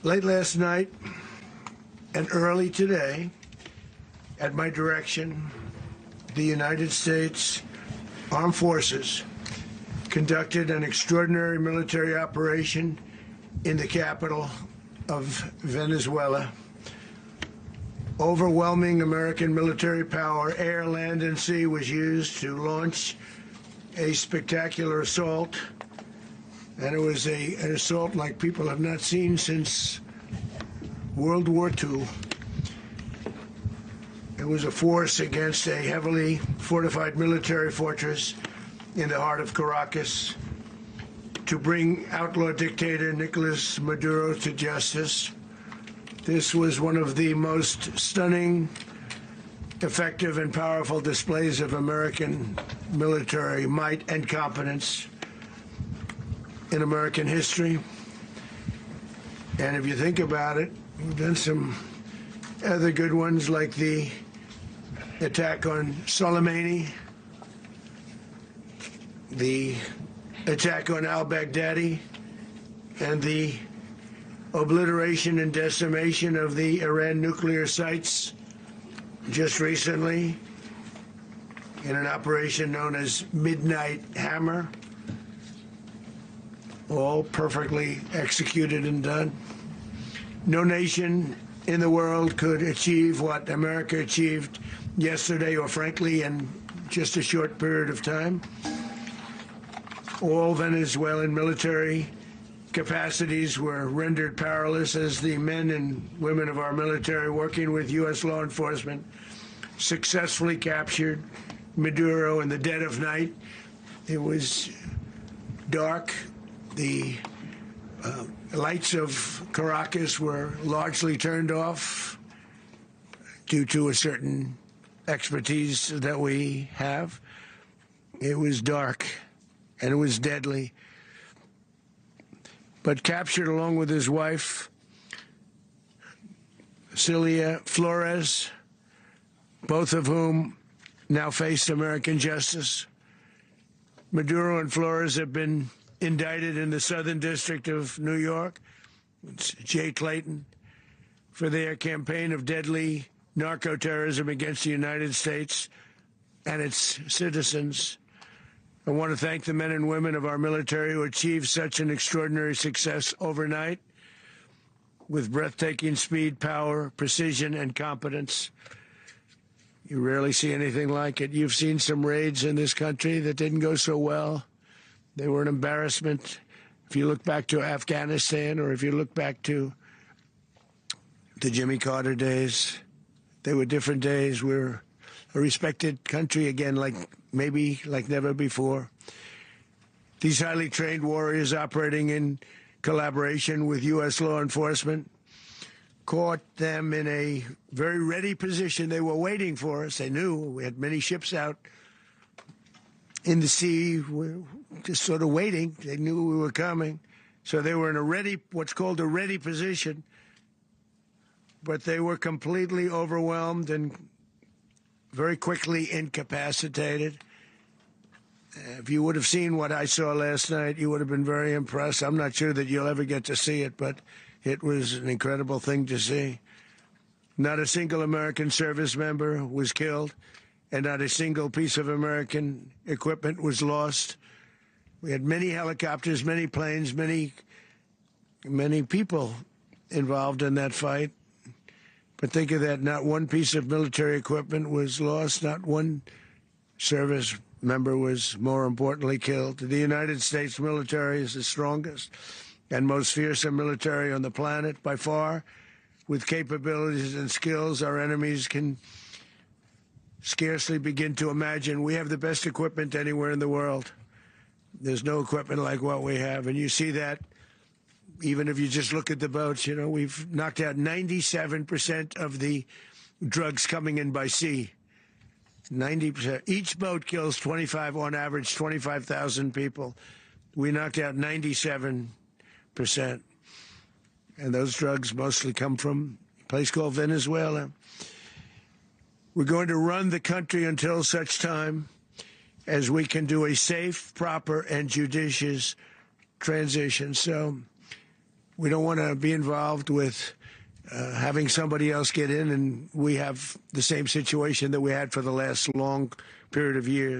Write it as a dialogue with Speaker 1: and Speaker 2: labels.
Speaker 1: Late last night and early today, at my direction, the United States Armed Forces conducted an extraordinary military operation in the capital of Venezuela. Overwhelming American military power, air, land, and sea, was used to launch a spectacular assault. And it was an assault like people have not seen since World War II. It was a force against a heavily fortified military fortress in the heart of Caracas to bring outlaw dictator Nicolas Maduro to justice. This was one of the most stunning, effective, and powerful displays of American military might and competence in American history. And if you think about it, we've done some other good ones, like the attack on Soleimani, the attack on al-Baghdadi, and the obliteration and decimation of the Iran nuclear sites just recently in an operation known as Midnight Hammer. All perfectly executed and done. No nation in the world could achieve what America achieved yesterday, or frankly, in just a short period of time. All Venezuelan military capacities were rendered powerless as the men and women of our military, working with U.S. law enforcement, successfully captured Maduro in the dead of night. It was dark. The lights of Caracas were largely turned off due to a certain expertise that we have. It was dark and it was deadly. But captured along with his wife, Celia Flores, both of whom now face American justice. Maduro and Flores have been indicted in the Southern District of New York, it's Jay Clayton, for their campaign of deadly narco-terrorism against the United States and its citizens. I want to thank the men and women of our military who achieved such an extraordinary success overnight with breathtaking speed, power, precision, and competence. You rarely see anything like it. You've seen some raids in this country that didn't go so well. They were an embarrassment. If you look back to Afghanistan, or if you look back to the Jimmy Carter days, they were different days. We're a respected country again, like never before. These highly trained warriors, operating in collaboration with U.S. law enforcement, caught them in a very ready position. They were waiting for us. They knew we had many ships out in the sea, just sort of waiting. They knew we were coming. So they were in a ready, what's called a ready position. But they were completely overwhelmed and very quickly incapacitated. If you would have seen what I saw last night, you would have been very impressed. I'm not sure that you'll ever get to see it, but it was an incredible thing to see. Not a single American service member was killed, and not a single piece of American equipment was lost. We had many helicopters, many planes, many people involved in that fight. But think of that, not one piece of military equipment was lost, not one service member was, more importantly, killed. The United States military is the strongest and most fearsome military on the planet by far, with capabilities and skills our enemies can scarcely begin to imagine. We have the best equipment anywhere in the world. There's no equipment like what we have, and you see that even if you just look at the boats. You know, we've knocked out 97% of the drugs coming in by sea. 90%. Each boat kills on average, 25,000 people. We knocked out 97%. And those drugs mostly come from a place called Venezuela. We're going to run the country until such time as we can do a safe, proper, and judicious transition. So We don't want to be involved with having somebody else get in, and we have the same situation that we had for the last long period of years.